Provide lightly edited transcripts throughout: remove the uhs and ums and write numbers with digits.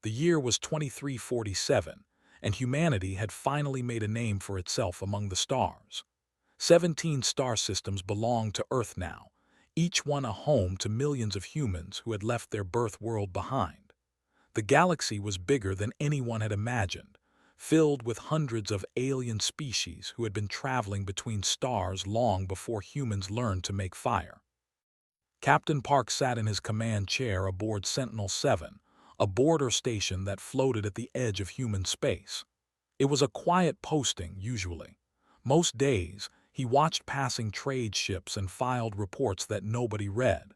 The year was 2347, and humanity had finally made a name for itself among the stars. 17 star systems belonged to Earth now, each one a home to millions of humans who had left their birth world behind. The galaxy was bigger than anyone had imagined, filled with hundreds of alien species who had been traveling between stars long before humans learned to make fire. Captain Park sat in his command chair aboard Sentinel-7, a border station that floated at the edge of human space. It was a quiet posting, usually. Most days, he watched passing trade ships and filed reports that nobody read.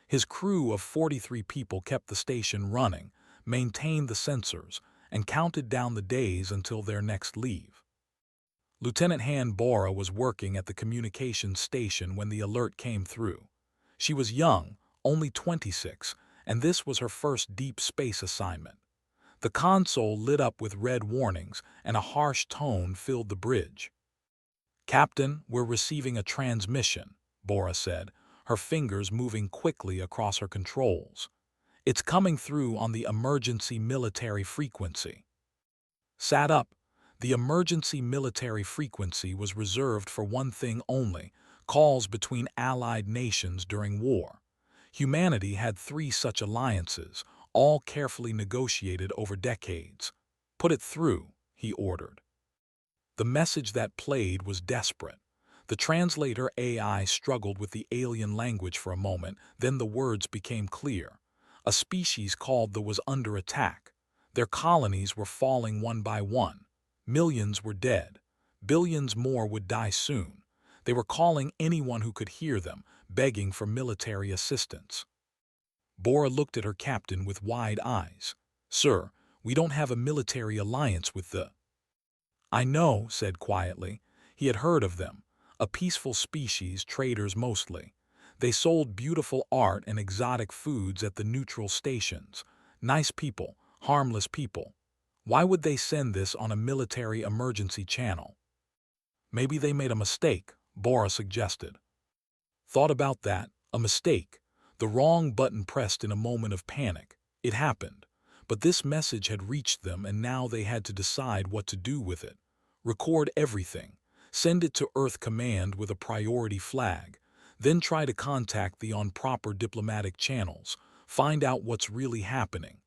His crew of 43 people kept the station running, maintained the sensors, and counted down the days until their next leave. Lieutenant Han Bora was working at the communications station when the alert came through. She was young, only 26, and this was her first deep space assignment. The console lit up with red warnings, and a harsh tone filled the bridge. "Captain, we're receiving a transmission," Bora said, her fingers moving quickly across her controls. "It's coming through on the emergency military frequency." Sat up. The emergency military frequency was reserved for one thing only: calls between allied nations during war. Humanity had 3 such alliances, all carefully negotiated over decades. "Put it through," he ordered. The message that played was desperate. The translator AI struggled with the alien language for a moment, then the words became clear. A species called the was under attack. Their colonies were falling one by one. Millions were dead. Billions more would die soon. They were calling anyone who could hear them, begging for military assistance. Bora looked at her captain with wide eyes. "Sir, we don't have a military alliance with the—" "I know," said quietly. He had heard of them. A peaceful species, traders mostly. They sold beautiful art and exotic foods at the neutral stations. Nice people, harmless people. Why would they send this on a military emergency channel? "Maybe they made a mistake," Bora suggested. "Thought about that. A mistake. The wrong button pressed in a moment of panic. It happened. But this message had reached them, and now they had to decide what to do with it. Record everything. Send it to Earth Command with a priority flag. Then try to contact the on proper diplomatic channels. Find out what's really happening."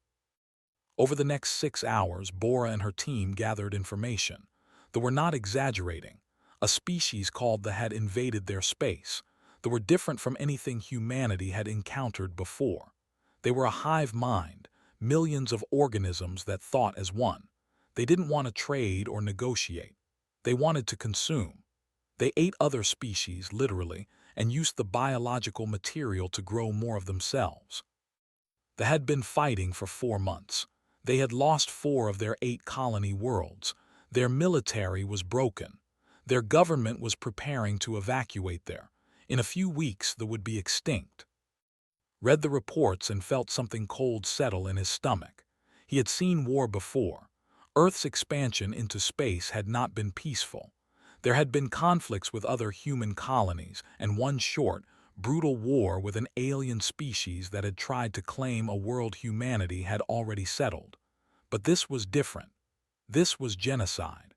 Over the next 6 hours, Bora and her team gathered information. They were not exaggerating. A species called the had invaded their space. They were different from anything humanity had encountered before. They were a hive mind, millions of organisms that thought as one. They didn't want to trade or negotiate. They wanted to consume. They ate other species, literally, and used the biological material to grow more of themselves. They had been fighting for 4 months. They had lost 4 of their 8 colony worlds. Their military was broken. Their government was preparing to evacuate there. In a few weeks, they would be extinct. Read the reports and felt something cold settle in his stomach. He had seen war before. Earth's expansion into space had not been peaceful. There had been conflicts with other human colonies, and one short, brutal war with an alien species that had tried to claim a world humanity had already settled. But this was different. This was genocide.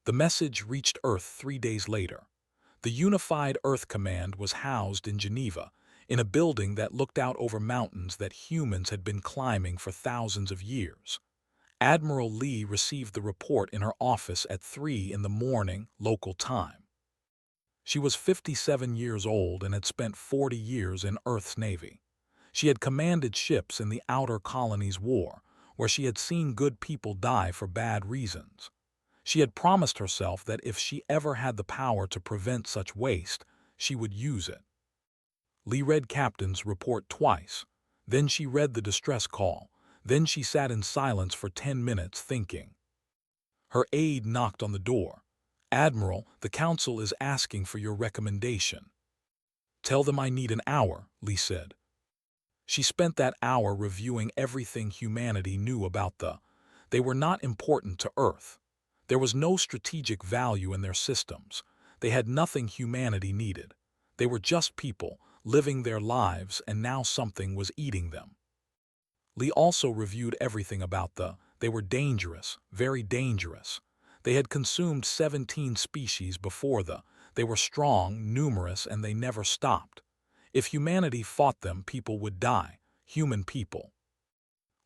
The message reached Earth 3 days later. The Unified Earth Command was housed in Geneva, in a building that looked out over mountains that humans had been climbing for thousands of years. Admiral Lee received the report in her office at 3 in the morning, local time. She was 57 years old and had spent 40 years in Earth's Navy. She had commanded ships in the Outer Colonies War, where she had seen good people die for bad reasons. She had promised herself that if she ever had the power to prevent such waste, she would use it. Lee read Captain's report twice. Then she read the distress call. Then she sat in silence for 10 minutes thinking. Her aide knocked on the door. "Admiral, the Council is asking for your recommendation." "Tell them I need an hour," Lee said. She spent that hour reviewing everything humanity knew about They were not important to Earth. There was no strategic value in their systems. They had nothing humanity needed. They were just people, living their lives, and now something was eating them. Lee also reviewed everything about they were dangerous, very dangerous. They had consumed 17 species before they were strong, numerous, and they never stopped. If humanity fought them, people would die, human people.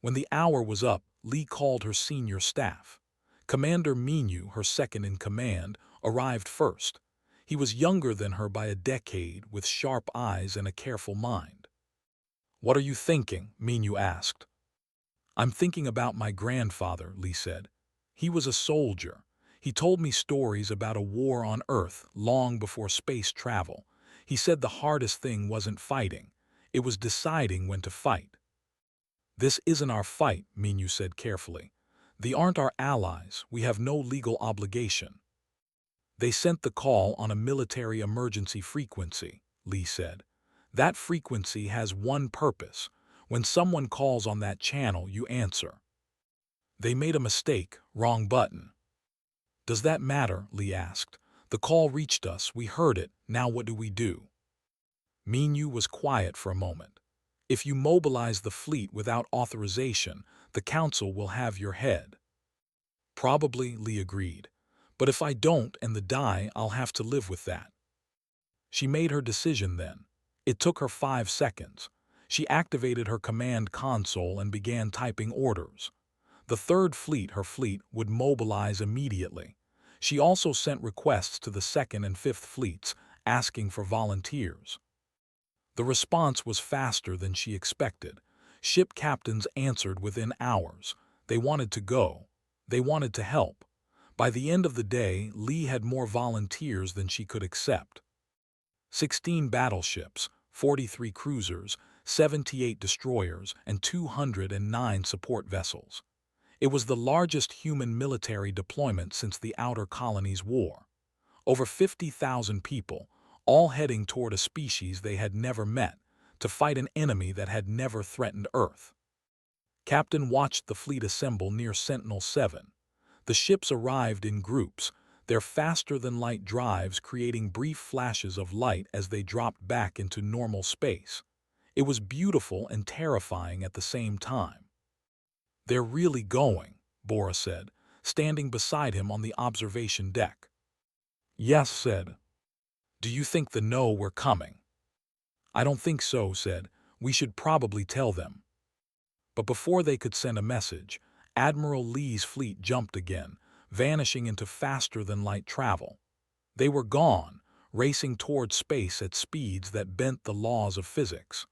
When the hour was up, Lee called her senior staff. Commander Minyu, her second-in-command, arrived first. He was younger than her by a decade, with sharp eyes and a careful mind. "What are you thinking?" Minyu asked. "I'm thinking about my grandfather," Lee said. "He was a soldier. He told me stories about a war on Earth long before space travel. He said the hardest thing wasn't fighting. It was deciding when to fight." "This isn't our fight," Minyu said carefully. "They aren't our allies. We have no legal obligation." "They sent the call on a military emergency frequency," Lee said. "That frequency has one purpose. When someone calls on that channel, you answer." "They made a mistake, wrong button." "Does that matter?" Lee asked. "The call reached us, we heard it, now what do we do?" Minyu was quiet for a moment. "If you mobilize the fleet without authorization, the Council will have your head." "Probably," Lee agreed. "But if I don't and the die, I'll have to live with that." She made her decision then. It took her 5 seconds. She activated her command console and began typing orders. The Third Fleet, her fleet, would mobilize immediately. She also sent requests to the Second and Fifth Fleets, asking for volunteers. The response was faster than she expected. Ship captains answered within hours. They wanted to go. They wanted to help. By the end of the day, Lee had more volunteers than she could accept. 16 battleships, 43 cruisers, 78 destroyers, and 209 support vessels. It was the largest human military deployment since the Outer Colonies War. Over 50,000 people, all heading toward a species they had never met, to fight an enemy that had never threatened Earth. Captain watched the fleet assemble near Sentinel-7. The ships arrived in groups, their faster-than-light drives creating brief flashes of light as they dropped back into normal space. It was beautiful and terrifying at the same time. "They're really going," Bora said, standing beside him on the observation deck. "Yes," said. "Do you think they know we're coming?" "I don't think so," said. "We should probably tell them." But before they could send a message, Admiral Lee's fleet jumped again, vanishing into faster-than-light travel. They were gone, racing toward space at speeds that bent the laws of physics.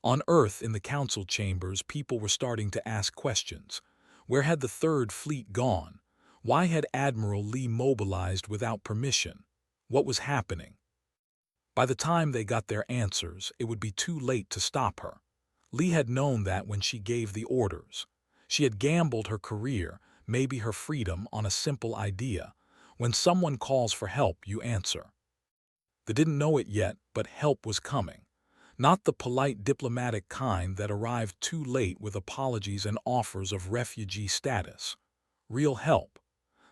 On Earth, in the council chambers, people were starting to ask questions. Where had the Third Fleet gone? Why had Admiral Lee mobilized without permission? What was happening? By the time they got their answers, it would be too late to stop her. Lee had known that when she gave the orders. She had gambled her career, maybe her freedom, on a simple idea. When someone calls for help, you answer. They didn't know it yet, but help was coming. Not the polite diplomatic kind that arrived too late with apologies and offers of refugee status. Real help.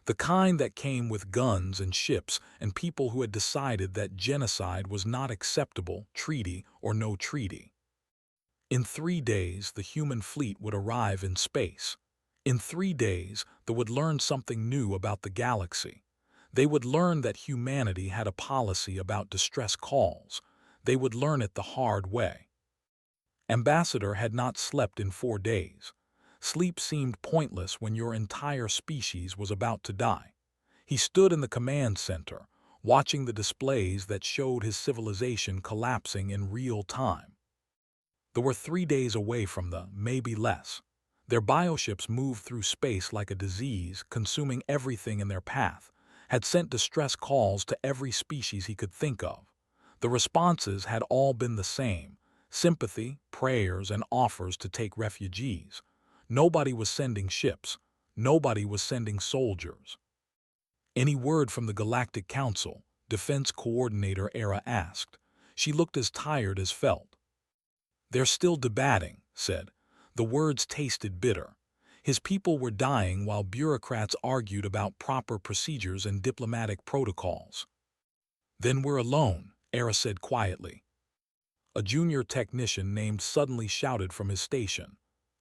The kind that came with guns and ships and people who had decided that genocide was not acceptable, treaty or no treaty. In 3 days, the human fleet would arrive in space. In 3 days, they would learn something new about the galaxy. They would learn that humanity had a policy about distress calls. They would learn it the hard way. Ambassador had not slept in 4 days. Sleep seemed pointless when your entire species was about to die. He stood in the command center, watching the displays that showed his civilization collapsing in real time. They were 3 days away from maybe less. Their bioships moved through space like a disease, consuming everything in their path, had sent distress calls to every species he could think of. The responses had all been the same: sympathy, prayers, and offers to take refugees. Nobody was sending ships. Nobody was sending soldiers. "Any word from the Galactic Council?" Defense Coordinator Era asked. She looked as tired as felt. "They're still debating," said. The words tasted bitter. His people were dying while bureaucrats argued about proper procedures and diplomatic protocols. "Then we're alone," Era said quietly. A junior technician named suddenly shouted from his station.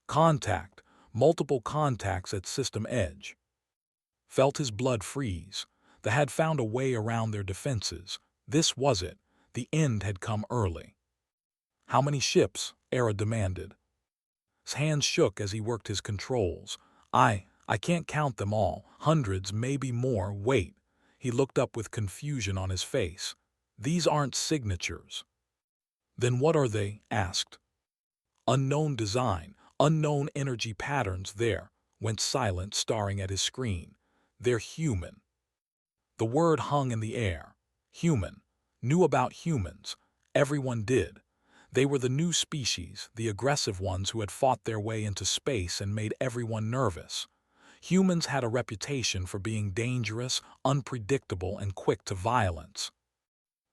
Contact. Multiple contacts at system edge. Felt his blood freeze. They had found a way around their defenses. This was it. The end had come early. How many ships? Era demanded. His hands shook as he worked his controls. I can't count them all. Hundreds, maybe more. Wait. He looked up with confusion on his face. These aren't signatures. Then what are they? Asked. Unknown design, unknown energy patterns. There. Went silent, staring at his screen. They're human. The word hung in the air. Human. Knew about humans. Everyone did. They were the new species, the aggressive ones who had fought their way into space and made everyone nervous. Humans had a reputation for being dangerous, unpredictable, and quick to violence.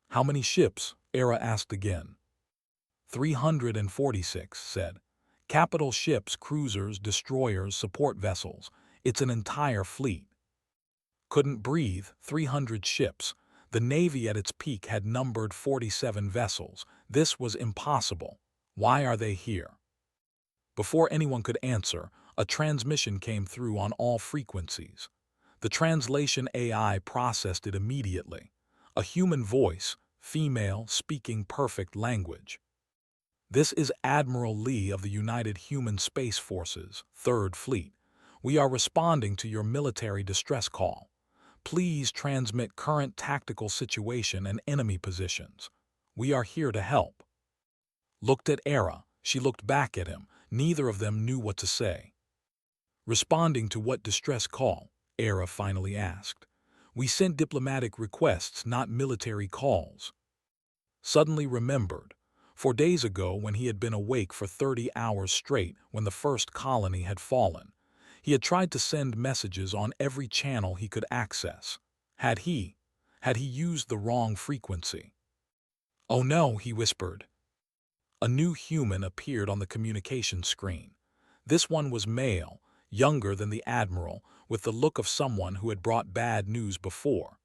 How many ships? Era asked again. 346, said. Capital ships, cruisers, destroyers, support vessels. It's an entire fleet. Couldn't breathe. 300 ships. The Navy at its peak had numbered 47 vessels. This was impossible. Why are they here? Before anyone could answer, a transmission came through on all frequencies. The translation AI processed it immediately. A human voice, female, speaking perfect language. This is Admiral Lee of the United Human Space Forces, 3rd Fleet. We are responding to your military distress call. Please transmit current tactical situation and enemy positions. We are here to help. Looked at Era. She looked back at him. Neither of them knew what to say. Responding to what distress call? Era finally asked. We sent diplomatic requests, not military calls. Suddenly remembered. 4 days ago, when he had been awake for 30 hours straight when the first colony had fallen, he had tried to send messages on every channel he could access. Had he used the wrong frequency? Oh no, he whispered. A new human appeared on the communication screen. This one was male, younger than the Admiral, with the look of someone who had brought bad news before.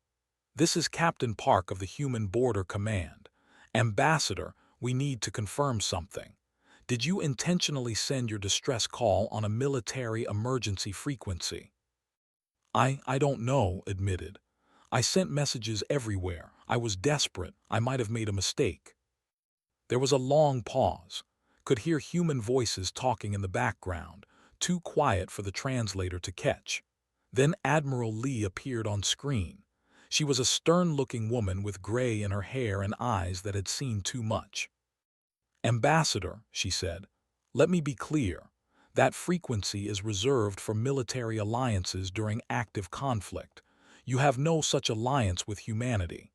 This is Captain Park of the Human Border Command. Ambassador, we need to confirm something. Did you intentionally send your distress call on a military emergency frequency? I don't know, admitted. I sent messages everywhere. I was desperate. I might have made a mistake. There was a long pause. Could hear human voices talking in the background, too quiet for the translator to catch. Then Admiral Lee appeared on screen. She was a stern-looking woman with gray in her hair and eyes that had seen too much. Ambassador, she said, let me be clear. That frequency is reserved for military alliances during active conflict. You have no such alliance with humanity.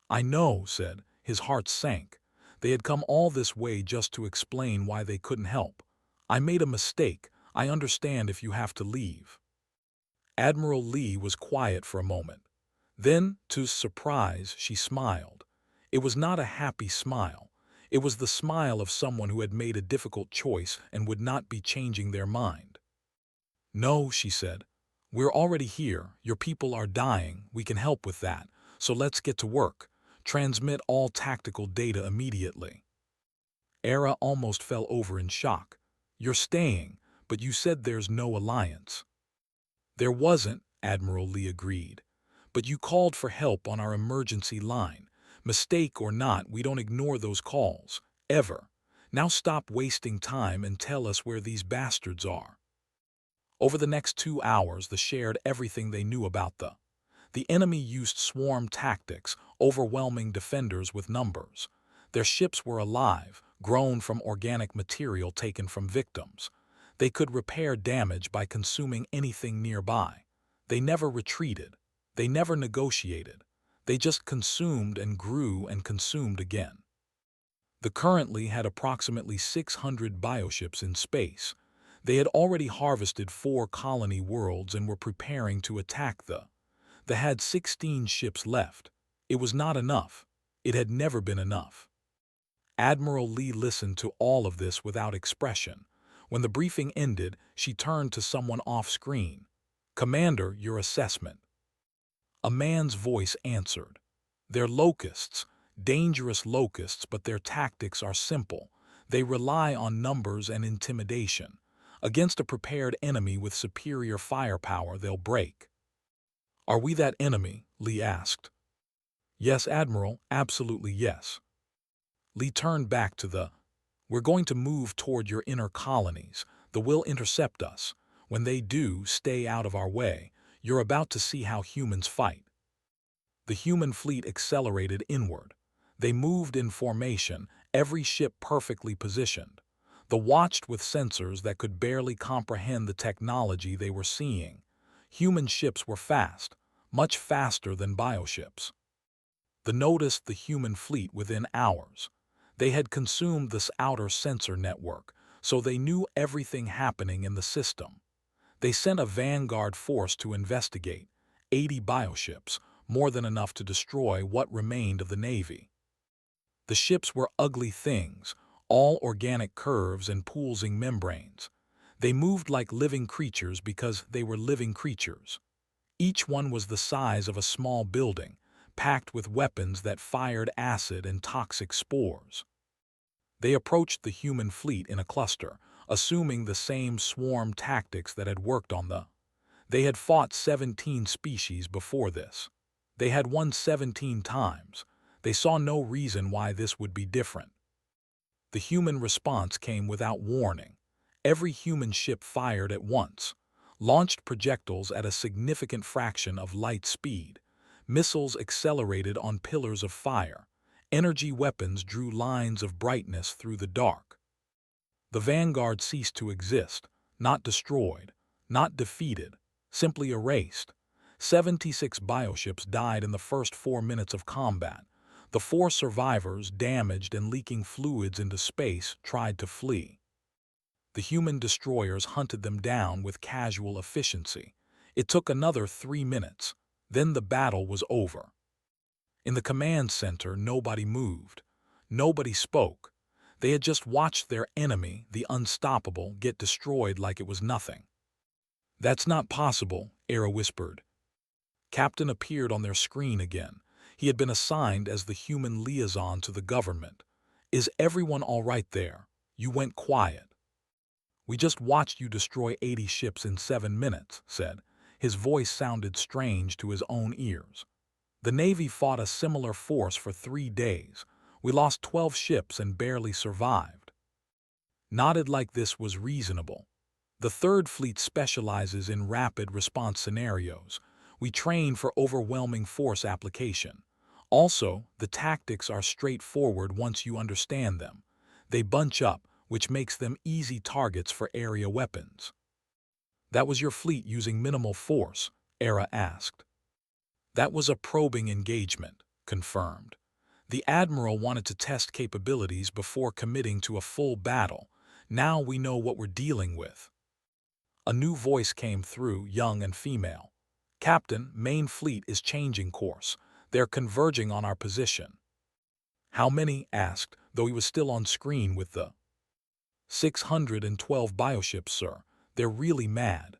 I know, said. His heart sank. They had come all this way just to explain why they couldn't help. I made a mistake. I understand if you have to leave. Admiral Lee was quiet for a moment. Then, to his surprise, she smiled. It was not a happy smile. It was the smile of someone who had made a difficult choice and would not be changing their mind. No, she said. We're already here. Your people are dying. We can help with that. So let's get to work. Transmit all tactical data immediately. Era almost fell over in shock. You're staying, but you said there's no alliance. There wasn't, Admiral Lee agreed. But you called for help on our emergency line. Mistake or not, we don't ignore those calls. Ever. Now stop wasting time and tell us where these bastards are. Over the next 2 hours, they shared everything they knew about the enemy used swarm tactics, overwhelming defenders with numbers. Their ships were alive, grown from organic material taken from victims. They could repair damage by consuming anything nearby. They never retreated. They never negotiated. They just consumed and grew and consumed again. They currently had approximately 600 bioships in space. They had already harvested 4 colony worlds and were preparing to attack They had 16 ships left. It was not enough. It had never been enough. Admiral Lee listened to all of this without expression. When the briefing ended, she turned to someone off-screen. Commander, your assessment. A man's voice answered. They're locusts, dangerous locusts, but their tactics are simple. They rely on numbers and intimidation. Against a prepared enemy with superior firepower, they'll break. Are we that enemy? Lee asked. Yes, Admiral, absolutely yes. Lee turned back to the, We're going to move toward your inner colonies. The will intercept us. When they do, stay out of our way. You're about to see how humans fight. The human fleet accelerated inward. They moved in formation, every ship perfectly positioned. They watched with sensors that could barely comprehend the technology they were seeing. Human ships were fast, much faster than bioships. They noticed the human fleet within hours. They had consumed this outer sensor network, so they knew everything happening in the system. They sent a vanguard force to investigate, 80 bioships, more than enough to destroy what remained of the Navy. The ships were ugly things, all organic curves and pulsing membranes. They moved like living creatures because they were living creatures. Each one was the size of a small building, packed with weapons that fired acid and toxic spores. They approached the human fleet in a cluster, assuming the same swarm tactics that had worked on the. They had fought 17 species before this. They had won 17 times. They saw no reason why this would be different. The human response came without warning. Every human ship fired at once, launched projectiles at a significant fraction of light speed. Missiles accelerated on pillars of fire. Energy weapons drew lines of brightness through the dark. The vanguard ceased to exist, not destroyed, not defeated, simply erased. 76 bioships died in the first 4 minutes of combat. The 4 survivors, damaged and leaking fluids into space, tried to flee. The human destroyers hunted them down with casual efficiency. It took another 3 minutes. Then the battle was over. In the command center, nobody moved. Nobody spoke. They had just watched their enemy, the Unstoppable, get destroyed like it was nothing. That's not possible, Era whispered. Captain appeared on their screen again. He had been assigned as the human liaison to the government. Is everyone all right there? You went quiet. We just watched you destroy 80 ships in 7 minutes, said. His voice sounded strange to his own ears. The Navy fought a similar force for 3 days. We lost 12 ships and barely survived. Nodded like this was reasonable. The Third Fleet specializes in rapid response scenarios. We train for overwhelming force application. Also, the tactics are straightforward once you understand them. They bunch up, which makes them easy targets for area weapons. That was your fleet using minimal force? Era asked. That was a probing engagement, confirmed. The Admiral wanted to test capabilities before committing to a full battle. Now we know what we're dealing with. A new voice came through, young and female. Captain, main fleet is changing course. They're converging on our position. How many? Asked, though he was still on screen with the 612 bioships, sir. They're really mad.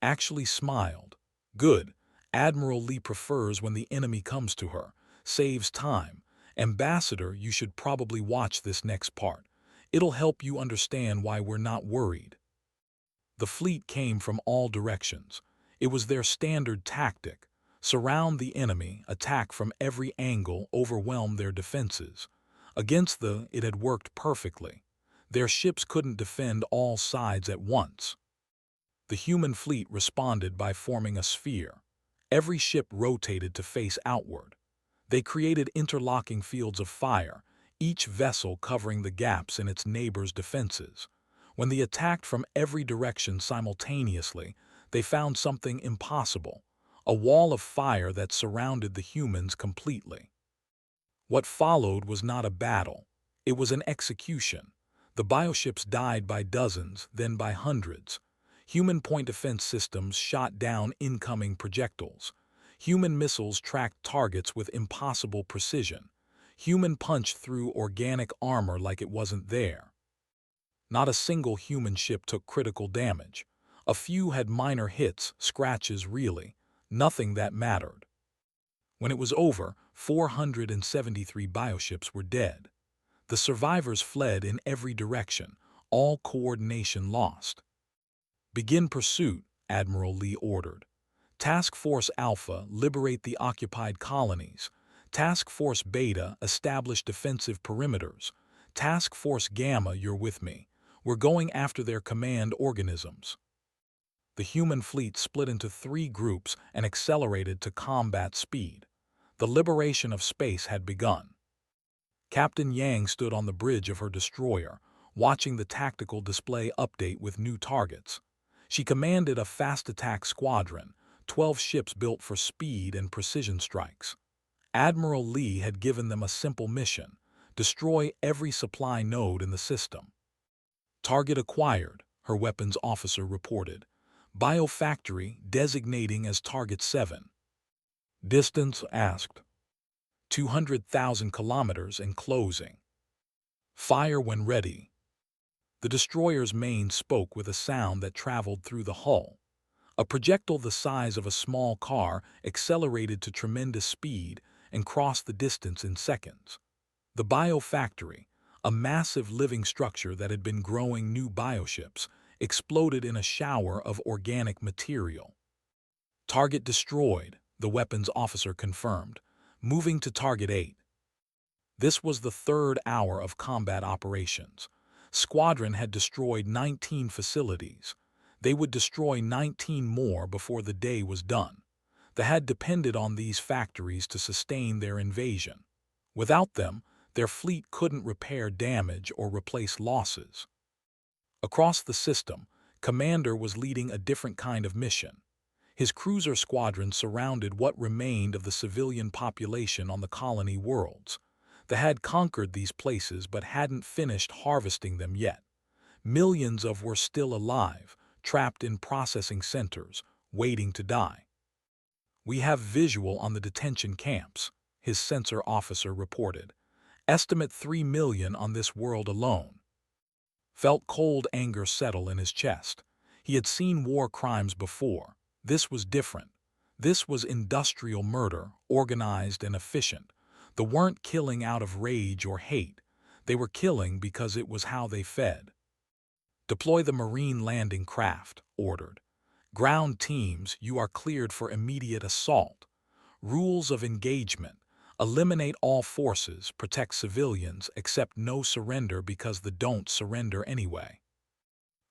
Actually smiled. Good. Admiral Lee prefers when the enemy comes to her. Saves time. Ambassador, you should probably watch this next part. It'll help you understand why we're not worried. The fleet came from all directions. It was their standard tactic. Surround the enemy, attack from every angle, overwhelm their defenses. Against it had worked perfectly. Their ships couldn't defend all sides at once. The human fleet responded by forming a sphere. Every ship rotated to face outward. They created interlocking fields of fire, each vessel covering the gaps in its neighbor's defenses. When they attacked from every direction simultaneously, they found something impossible, a wall of fire that surrounded the humans completely. What followed was not a battle. It was an execution. The bioships died by dozens, then by hundreds. Human point defense systems shot down incoming projectiles. Human missiles tracked targets with impossible precision. Human punched through organic armor like it wasn't there. Not a single human ship took critical damage. A few had minor hits, scratches really, nothing that mattered. When it was over, 473 bioships were dead. The survivors fled in every direction, all coordination lost. "Begin pursuit," Admiral Lee ordered. "Task Force Alpha, liberate the occupied colonies. Task Force Beta, establish defensive perimeters. Task Force Gamma, you're with me. We're going after their command organisms." The human fleet split into 3 groups and accelerated to combat speed. The liberation of space had begun. Captain Yang stood on the bridge of her destroyer, watching the tactical display update with new targets. She commanded a fast-attack squadron, 12 ships built for speed and precision strikes. Admiral Lee had given them a simple mission: destroy every supply node in the system. "Target acquired," her weapons officer reported. "Biofactory designating as Target 7. "Distance?" asked. 200,000 kilometers and closing. "Fire when ready." The destroyer's main spoke with a sound that traveled through the hull. A projectile the size of a small car accelerated to tremendous speed and crossed the distance in seconds. The biofactory, a massive living structure that had been growing new bioships, exploded in a shower of organic material. "Target destroyed," the weapons officer confirmed, moving to Target 8. This was the 3rd hour of combat operations. Squadron had destroyed 19 facilities. They would destroy 19 more before the day was done. They had depended on these factories to sustain their invasion. Without them, their fleet couldn't repair damage or replace losses. Across the system, Commander was leading a different kind of mission. His cruiser squadron surrounded what remained of the civilian population on the colony worlds. They had conquered these places but hadn't finished harvesting them yet. Millions of were still alive, trapped in processing centers, waiting to die. "We have visual on the detention camps," his sensor officer reported. "Estimate 3 million on this world alone." Felt cold anger settle in his chest. He had seen war crimes before. This was different. This was industrial murder, organized and efficient. They weren't killing out of rage or hate. They were killing because it was how they fed. "Deploy the Marine landing craft," ordered. "Ground teams, you are cleared for immediate assault. Rules of engagement: eliminate all forces, protect civilians, accept no surrender because they don't surrender anyway."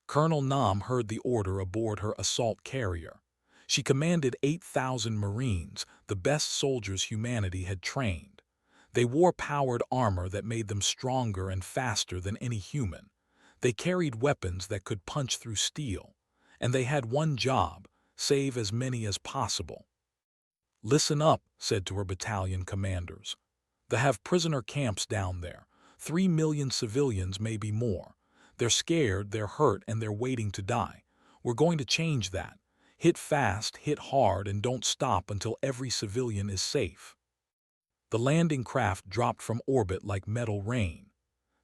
Colonel Nam heard the order aboard her assault carrier. She commanded 8,000 Marines, the best soldiers humanity had trained. They wore powered armor that made them stronger and faster than any human. They carried weapons that could punch through steel. And they had one job: save as many as possible. "Listen up," said to her battalion commanders. "They have prisoner camps down there. 3 million civilians, maybe more. They're scared, they're hurt, and they're waiting to die. We're going to change that. Hit fast, hit hard, and don't stop until every civilian is safe." The landing craft dropped from orbit like metal rain.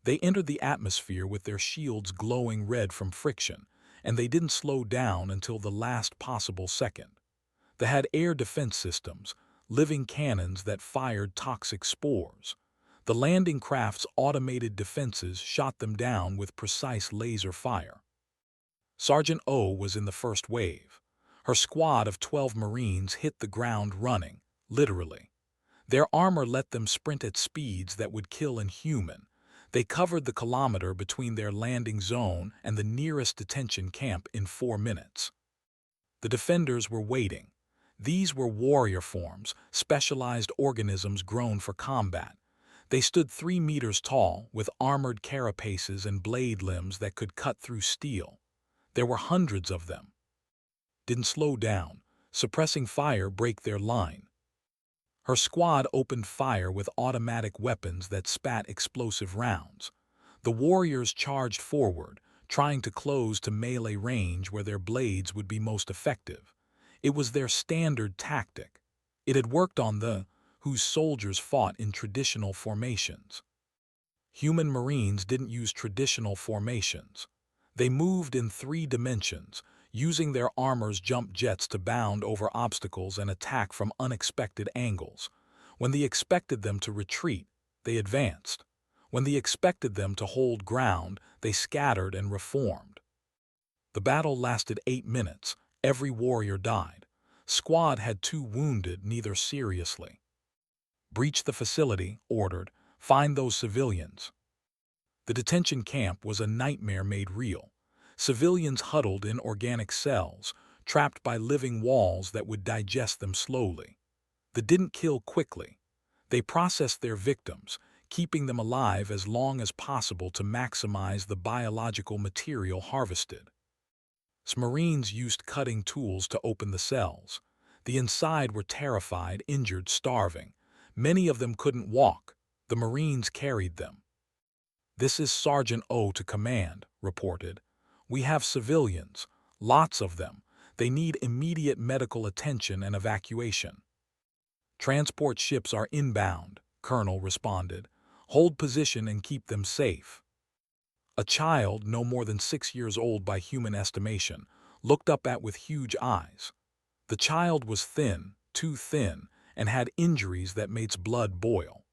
They entered the atmosphere with their shields glowing red from friction, and they didn't slow down until the last possible second. They had air defense systems, living cannons that fired toxic spores. The landing craft's automated defenses shot them down with precise laser fire. Sergeant O was in the first wave. Her squad of 12 Marines hit the ground running, literally. Their armor let them sprint at speeds that would kill an human. They covered the kilometer between their landing zone and the nearest detention camp in 4 minutes. The defenders were waiting. These were warrior forms, specialized organisms grown for combat. They stood 3 meters tall, with armored carapaces and blade limbs that could cut through steel. There were hundreds of them. Didn't slow down. Suppressing fire break their line. Her squad opened fire with automatic weapons that spat explosive rounds. The warriors charged forward, trying to close to melee range where their blades would be most effective. It was their standard tactic. It had worked on the whose soldiers fought in traditional formations. Human Marines didn't use traditional formations. They moved in 3 dimensions, using their armor's jump jets to bound over obstacles and attack from unexpected angles. When they expected them to retreat, they advanced. When they expected them to hold ground, they scattered and reformed. The battle lasted 8 minutes. Every warrior died. Squad had 2 wounded, neither seriously. Breach the facility, ordered. Find those civilians. The detention camp was a nightmare made real. Civilians huddled in organic cells, trapped by living walls that would digest them slowly. They didn't kill quickly. They processed their victims, keeping them alive as long as possible to maximize the biological material harvested. Marines used cutting tools to open the cells. The inside were terrified, injured, starving. Many of them couldn't walk. The Marines carried them. "This is Sergeant O to command," reported. "We have civilians, lots of them. They need immediate medical attention and evacuation." "Transport ships are inbound," Colonel responded. "Hold position and keep them safe." A child, no more than 6 years old by human estimation, looked up with huge eyes. The child was thin, too thin, and had injuries that made its blood boil.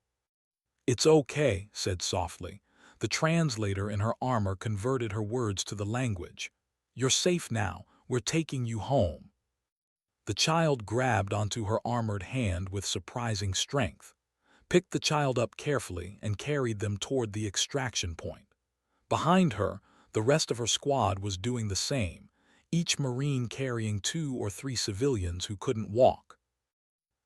"It's okay," said softly. The translator in her armor converted her words to the language. "You're safe now. We're taking you home." The child grabbed onto her armored hand with surprising strength, picked the child up carefully, and carried them toward the extraction point. Behind her, the rest of her squad was doing the same, each Marine carrying 2 or 3 civilians who couldn't walk.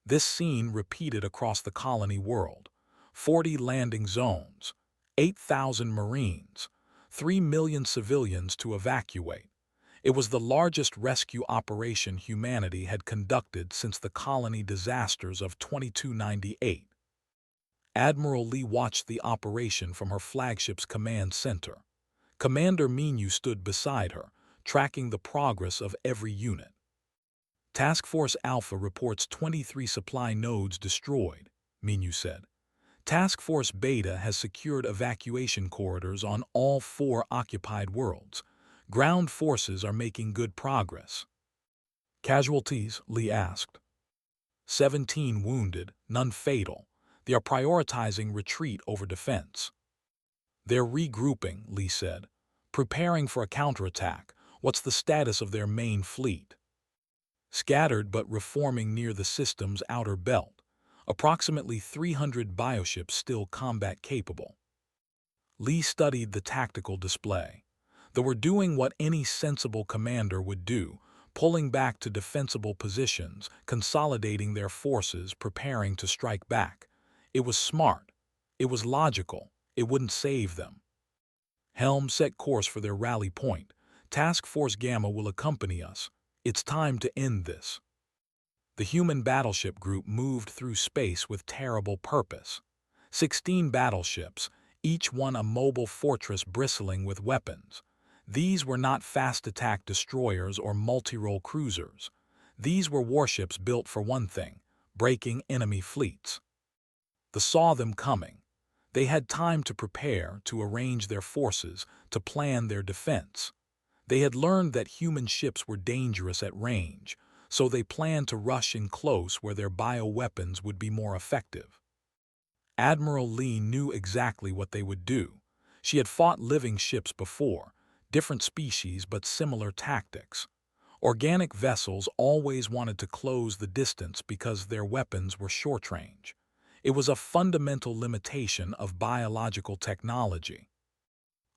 This scene repeated across the colony world. 40 landing zones, 8,000 Marines, 3 million civilians to evacuate. It was the largest rescue operation humanity had conducted since the colony disasters of 2298. Admiral Lee watched the operation from her flagship's command center. Commander Minu stood beside her, tracking the progress of every unit. "Task Force Alpha reports 23 supply nodes destroyed," Minu said. "Task Force Beta has secured evacuation corridors on all 4 occupied worlds. Ground forces are making good progress." "Casualties?" Lee asked. 17 wounded, none fatal. They are prioritizing retreat over defense." "They're regrouping," Lee said. "Preparing for a counterattack. What's the status of their main fleet?" "Scattered but reforming near the system's outer belt. Approximately 300 bioships still combat-capable." Lee studied the tactical display. They were doing what any sensible commander would do, pulling back to defensible positions, consolidating their forces, preparing to strike back. It was smart. It was logical. It wouldn't save them. "Helm, set course for their rally point. Task Force Gamma will accompany us. It's time to end this." The human battleship group moved through space with terrible purpose. 16 battleships, each one a mobile fortress bristling with weapons. These were not fast-attack destroyers or multi-role cruisers. These were warships built for one thing: breaking enemy fleets. They saw them coming. They had time to prepare, to arrange their forces, to plan their defense. They had learned that human ships were dangerous at range, so they planned to rush in close where their bioweapons would be more effective. Admiral Lee knew exactly what they would do. She had fought living ships before, different species but similar tactics. Organic vessels always wanted to close the distance because their weapons were short range. It was a fundamental limitation of biological technology.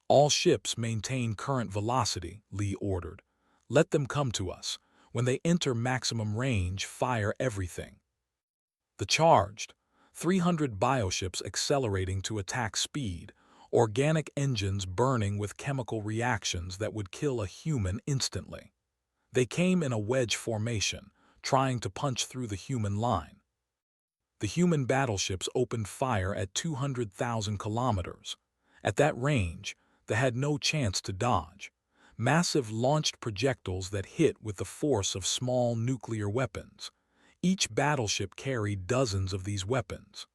"All ships maintain current velocity," Lee ordered. "Let them come to us. When they enter maximum range, fire everything." The charged, 300 bioships accelerating to attack speed, organic engines burning with chemical reactions that would kill a human instantly. They came in a wedge formation, trying to punch through the human line. The human battleships opened fire at 200,000 kilometers. At that range, they had no chance to dodge. Massive launched projectiles that hit with the force of small nuclear weapons. Each battleship carried dozens of these weapons.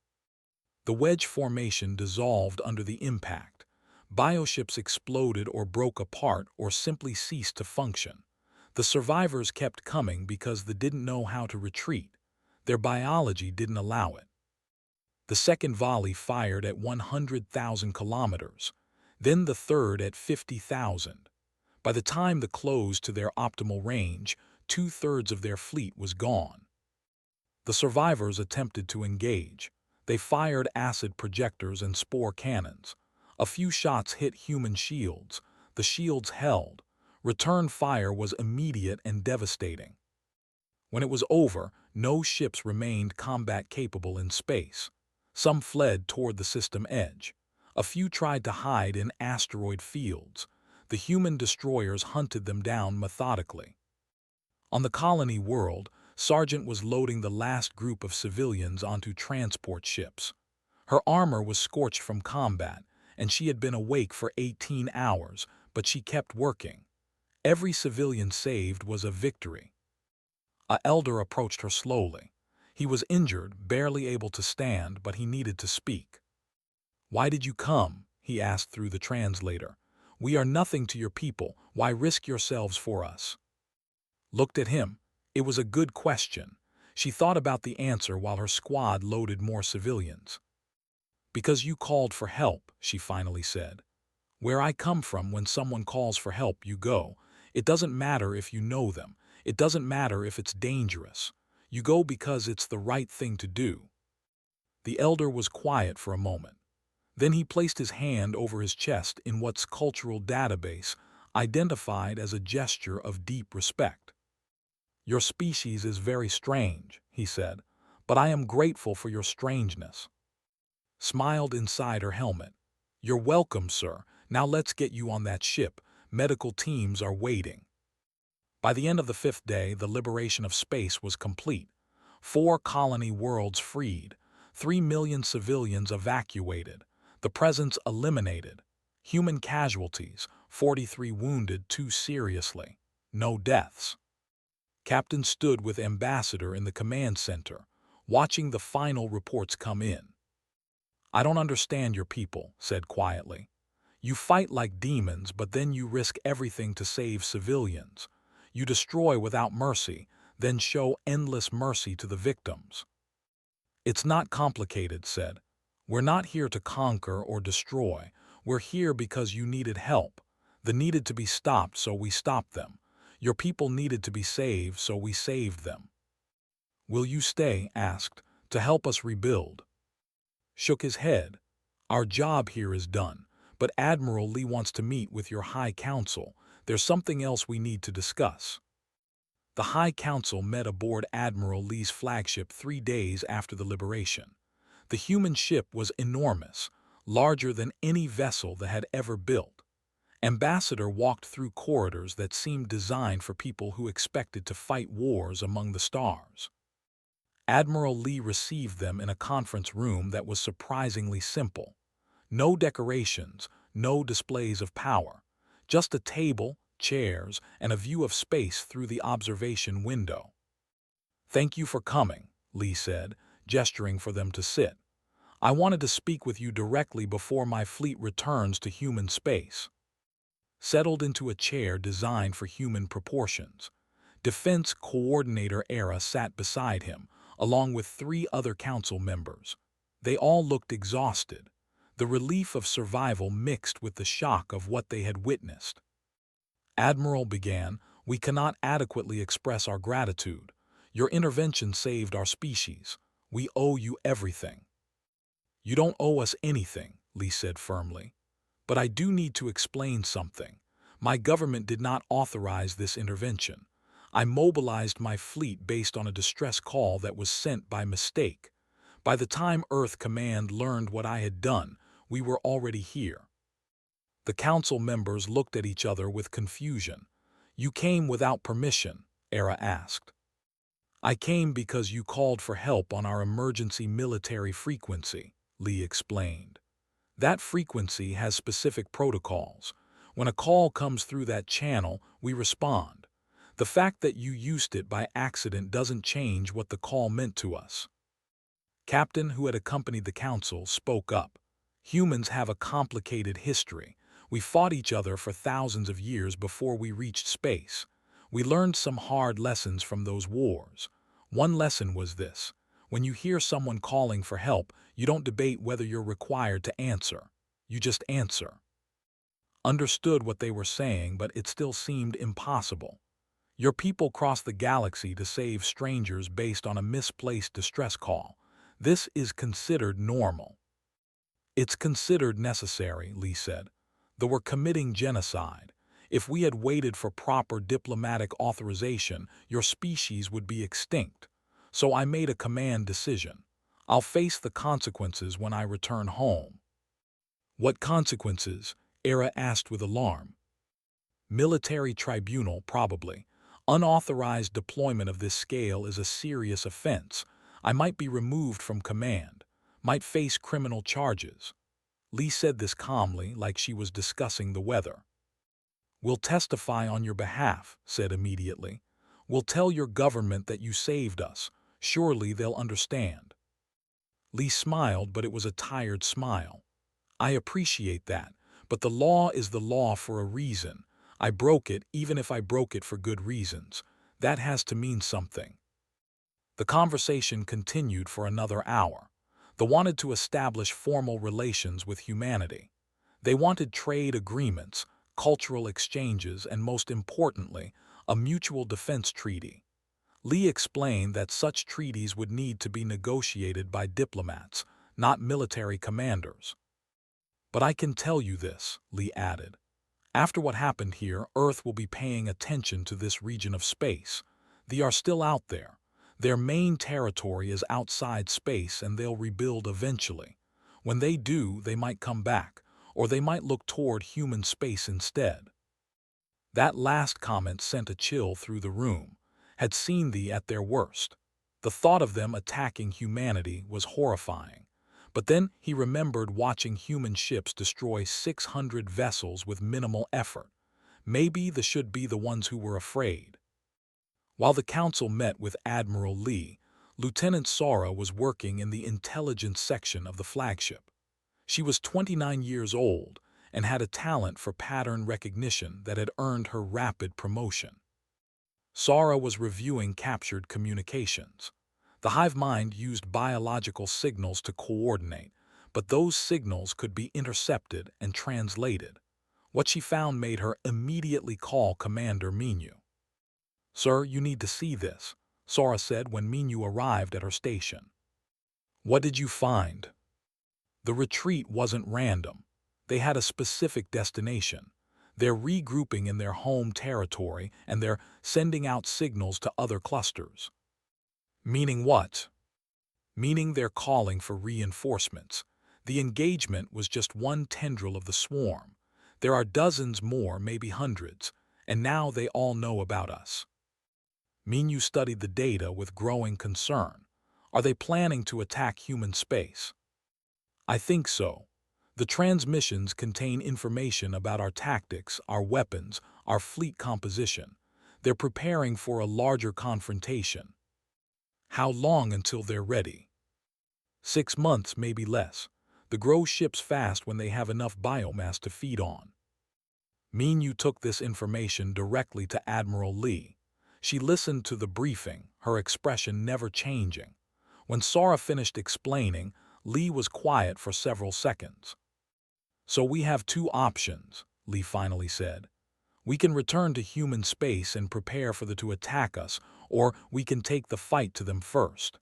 The wedge formation dissolved under the impact. Bioships exploded or broke apart or simply ceased to function. The survivors kept coming because they didn't know how to retreat. Their biology didn't allow it. The second volley fired at 100,000 kilometers, then the third at 50,000. By the time they closed to their optimal range, two-thirds of their fleet was gone. The survivors attempted to engage. They fired acid projectors and spore cannons. A few shots hit human shields. The shields held. Return fire was immediate and devastating. When it was over, no ships remained combat-capable in space. Some fled toward the system edge. A few tried to hide in asteroid fields. The human destroyers hunted them down methodically. On the colony world, Sargent was loading the last group of civilians onto transport ships. Her armor was scorched from combat, and she had been awake for 18 hours, but she kept working. Every civilian saved was a victory. An elder approached her slowly. He was injured, barely able to stand, but he needed to speak. "Why did you come?" he asked through the translator. "We are nothing to your people. Why risk yourselves for us?" Looked at him. It was a good question. She thought about the answer while her squad loaded more civilians. "Because you called for help," she finally said. "Where I come from, when someone calls for help, you go. It doesn't matter if you know them. It doesn't matter if it's dangerous. You go because it's the right thing to do." The elder was quiet for a moment. Then he placed his hand over his chest in what's cultural database identified as a gesture of deep respect. "Your species is very strange," he said, "but I am grateful for your strangeness." Smiled inside her helmet. "You're welcome, sir. Now let's get you on that ship. Medical teams are waiting." By the end of the 5th day, the liberation of space was complete. 4 colony worlds freed, 3 million civilians evacuated, the presence eliminated, human casualties, 43 wounded, 2 seriously, no deaths. Captain stood with Ambassador in the command center, watching the final reports come in. "I don't understand your people," said quietly. "You fight like demons, but then you risk everything to save civilians. You destroy without mercy, then show endless mercy to the victims." "It's not complicated," said. "We're not here to conquer or destroy. We're here because you needed help. They needed to be stopped, so we stopped them. Your people needed to be saved, so we saved them." "Will you stay?" asked, "to help us rebuild?" Shook his head. "Our job here is done, but Admiral Lee wants to meet with your High Council. There's something else we need to discuss." The High Council met aboard Admiral Lee's flagship 3 days after the liberation. The human ship was enormous, larger than any vessel that had ever built. Ambassador walked through corridors that seemed designed for people who expected to fight wars among the stars. Admiral Lee received them in a conference room that was surprisingly simple. No decorations, no displays of power, just a table, chairs, and a view of space through the observation window. "Thank you for coming," Lee said, gesturing for them to sit. "I wanted to speak with you directly before my fleet returns to human space." Settled into a chair designed for human proportions. Defense Coordinator Era sat beside him, along with 3 other council members. They all looked exhausted, the relief of survival mixed with the shock of what they had witnessed. Admiral began, "We cannot adequately express our gratitude. Your intervention saved our species. We owe you everything." "You don't owe us anything," Lee said firmly. "But I do need to explain something. My government did not authorize this intervention. I mobilized my fleet based on a distress call that was sent by mistake. By the time Earth Command learned what I had done, we were already here." The council members looked at each other with confusion. "You came without permission?" Era asked. "I came because you called for help on our emergency military frequency," Lee explained. "That frequency has specific protocols. When a call comes through that channel, we respond. The fact that you used it by accident doesn't change what the call meant to us." Captain, who had accompanied the council, spoke up. "Humans have a complicated history. We fought each other for thousands of years before we reached space. We learned some hard lessons from those wars. One lesson was this: When you hear someone calling for help, you don't debate whether you're required to answer. You just answer. Understood what they were saying, but it still seemed impossible. Your people cross the galaxy to save strangers based on a misplaced distress call. This is considered normal. It's considered necessary, Lee said. Though we're committing genocide. If we had waited for proper diplomatic authorization, your species would be extinct. So I made a command decision. I'll face the consequences when I return home. What consequences? Era asked with alarm. Military tribunal, probably. Unauthorized deployment of this scale is a serious offense. I might be removed from command, might face criminal charges. Lee said this calmly, like she was discussing the weather. We'll testify on your behalf, said immediately. We'll tell your government that you saved us. Surely they'll understand. Lee smiled, but it was a tired smile. I appreciate that, but the law is the law for a reason. I broke it, even if I broke it for good reasons. That has to mean something. The conversation continued for another hour. They wanted to establish formal relations with humanity. They wanted trade agreements, cultural exchanges, and most importantly, a mutual defense treaty. Lee explained that such treaties would need to be negotiated by diplomats, not military commanders. But I can tell you this, Lee added. After what happened here, Earth will be paying attention to this region of space. They are still out there. Their main territory is outside space, and they'll rebuild eventually. When they do, they might come back, or they might look toward human space instead. That last comment sent a chill through the room. Had seen thee at their worst. The thought of them attacking humanity was horrifying. But then he remembered watching human ships destroy 600 vessels with minimal effort. Maybe they should be the ones who were afraid. While the council met with Admiral Lee, Lieutenant Sora was working in the intelligence section of the flagship. She was 29 years old and had a talent for pattern recognition that had earned her rapid promotion. Sora was reviewing captured communications. The hive mind used biological signals to coordinate, but those signals could be intercepted and translated. What she found made her immediately call Commander Minyu. "Sir, you need to see this," Sora said when Minyu arrived at her station. "What did you find?" The retreat wasn't random. They had a specific destination. They're regrouping in their home territory, and they're sending out signals to other clusters. Meaning what? Meaning they're calling for reinforcements. The engagement was just one tendril of the swarm. There are dozens more, maybe hundreds, and now they all know about us. Minyu studied the data with growing concern. Are they planning to attack human space? I think so. The transmissions contain information about our tactics, our weapons, our fleet composition. They're preparing for a larger confrontation. How long until they're ready? 6 months, maybe less. They grow ships fast when they have enough biomass to feed on. Minyu took this information directly to Admiral Lee. She listened to the briefing, her expression never changing. When Sora finished explaining, Lee was quiet for several seconds. "So we have two options," Lee finally said. "We can return to human space and prepare for them to attack us, or we can take the fight to them first."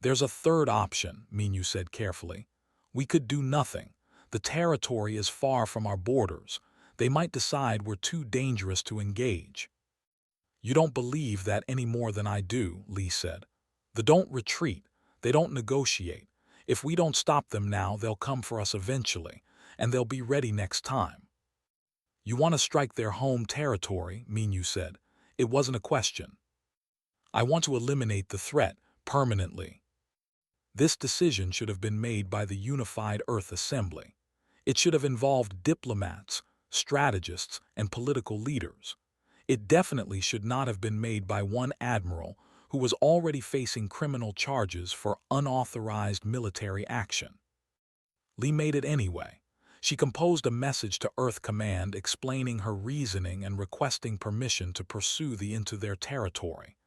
"There's a third option," Minyu said carefully. "We could do nothing. The territory is far from our borders. They might decide we're too dangerous to engage." "You don't believe that any more than I do," Lee said. "They don't retreat. They don't negotiate. If we don't stop them now, they'll come for us eventually, and they'll be ready next time." "You want to strike their home territory," Minyu said. It wasn't a question. "I want to eliminate the threat permanently." This decision should have been made by the Unified Earth Assembly. It should have involved diplomats, strategists, and political leaders. It definitely should not have been made by one admiral who was already facing criminal charges for unauthorized military action. Lee made it anyway. She composed a message to Earth Command explaining her reasoning and requesting permission to pursue them into their territory.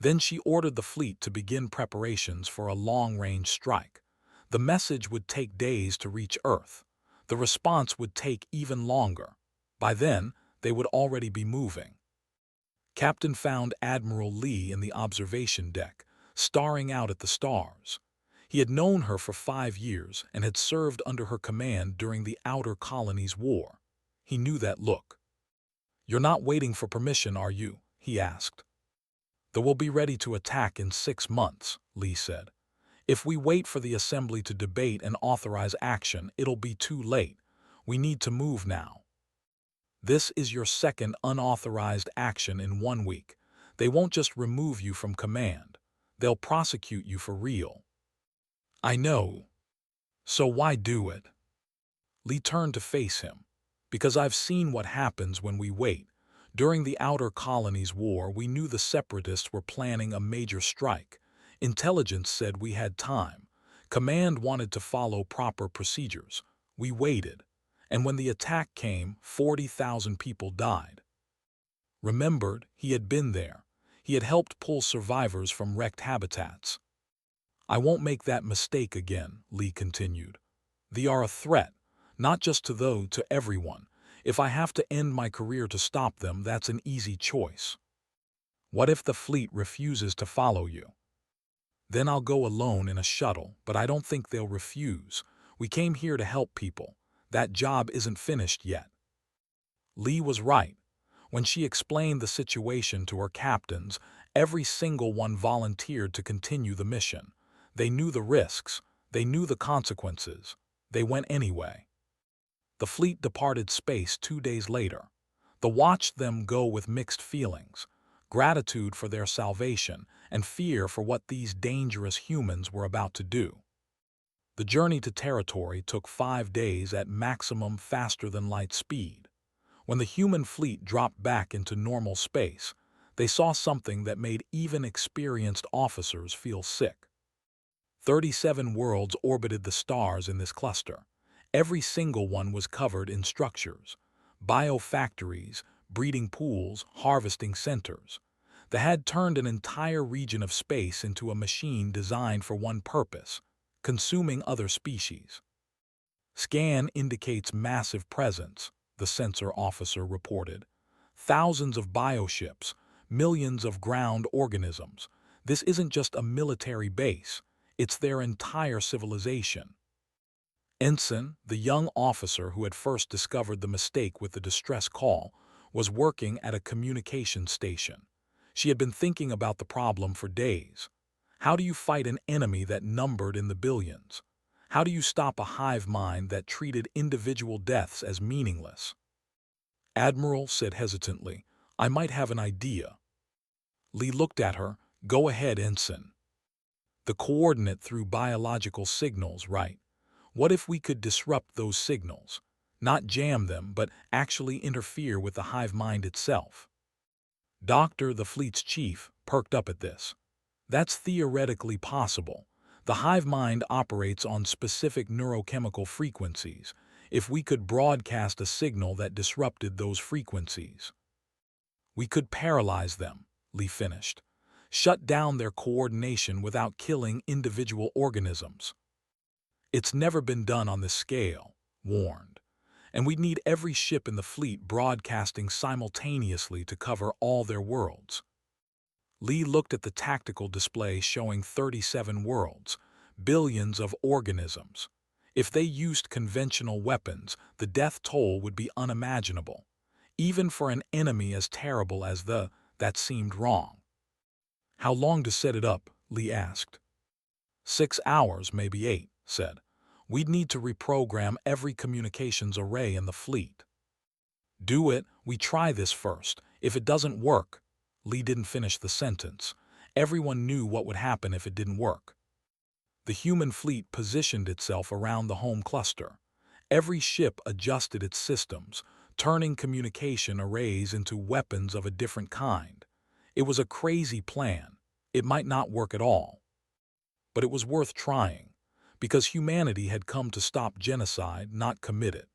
Then she ordered the fleet to begin preparations for a long-range strike. The message would take days to reach Earth. The response would take even longer. By then, they would already be moving. Captain found Admiral Lee in the observation deck, staring out at the stars. He had known her for 5 years and had served under her command during the Outer Colonies War. He knew that look. "You're not waiting for permission, are you?" he asked. "They will be ready to attack in 6 months," Lee said. "If we wait for the Assembly to debate and authorize action, it'll be too late. We need to move now. This is your second unauthorized action in 1 week. They won't just remove you from command. They'll prosecute you for real." "I know. So why do it?" Lee turned to face him. "Because I've seen what happens when we wait. During the Outer Colonies War, we knew the Separatists were planning a major strike. Intelligence said we had time. Command wanted to follow proper procedures. We waited. And when the attack came, 40,000 people died." Remembered, he had been there. He had helped pull survivors from wrecked habitats. "I won't make that mistake again," Lee continued. "They are a threat, not just to everyone. If I have to end my career to stop them, that's an easy choice. What if the fleet refuses to follow you? Then I'll go alone in a shuttle, but I don't think they'll refuse. We came here to help people. That job isn't finished yet." Lee was right. When she explained the situation to her captains, every single one volunteered to continue the mission. They knew the risks. They knew the consequences. They went anyway. The fleet departed space 2 days later. They watched them go with mixed feelings, gratitude for their salvation and fear for what these dangerous humans were about to do. The journey to territory took 5 days at maximum faster-than-light speed. When the human fleet dropped back into normal space, they saw something that made even experienced officers feel sick. 37 worlds orbited the stars in this cluster. Every single one was covered in structures, biofactories, breeding pools, harvesting centers. They had turned an entire region of space into a machine designed for one purpose: consuming other species. "Scan indicates massive presence," the sensor officer reported. "Thousands of bioships, millions of ground organisms. This isn't just a military base. It's their entire civilization." Ensign, the young officer who had first discovered the mistake with the distress call, was working at a communication station. She had been thinking about the problem for days. How do you fight an enemy that numbered in the billions? How do you stop a hive mind that treated individual deaths as meaningless? Admiral said hesitantly, "I might have an idea." Lee looked at her. "Go ahead, Ensign." "The coordinate through biological signals, right? What if we could disrupt those signals? Not jam them, but actually interfere with the hive mind itself." Doctor, the fleet's chief, perked up at this. "That's theoretically possible. The hive mind operates on specific neurochemical frequencies. If we could broadcast a signal that disrupted those frequencies, we could paralyze them," Lee finished. "Shut down their coordination without killing individual organisms. It's never been done on this scale," warned. "And we'd need every ship in the fleet broadcasting simultaneously to cover all their worlds." Lee looked at the tactical display showing 37 worlds, billions of organisms. If they used conventional weapons, the death toll would be unimaginable. Even for an enemy as terrible as that seemed wrong. "How long to set it up?" Lee asked. 6 hours, maybe 8, said. "We'd need to reprogram every communications array in the fleet." "Do it. We try this first. If it doesn't work—" Lee didn't finish the sentence. Everyone knew what would happen if it didn't work. The human fleet positioned itself around the home cluster. Every ship adjusted its systems, turning communication arrays into weapons of a different kind. It was a crazy plan. It might not work at all. But it was worth trying, because humanity had come to stop genocide, not commit it.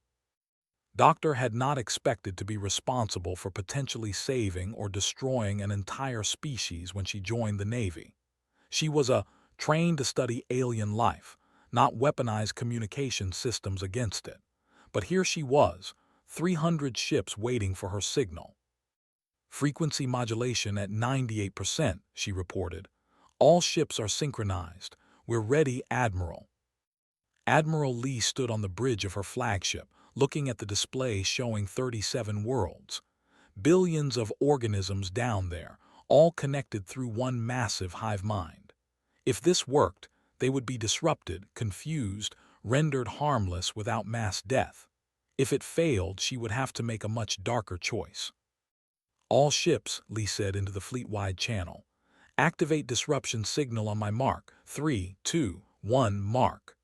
Doctor had not expected to be responsible for potentially saving or destroying an entire species when she joined the Navy. She was trained to study alien life, not weaponize communication systems against it. But here she was, 300 ships waiting for her signal. Frequency modulation at 98%, she reported. All ships are synchronized. We're ready, Admiral. Admiral Lee stood on the bridge of her flagship, looking at the display showing 37 worlds. Billions of organisms down there, all connected through one massive hive mind. If this worked, they would be disrupted, confused, rendered harmless without mass death. If it failed, she would have to make a much darker choice. All ships, Lee said into the fleet-wide channel. Activate disruption signal on my mark. 3, 2, 1, mark.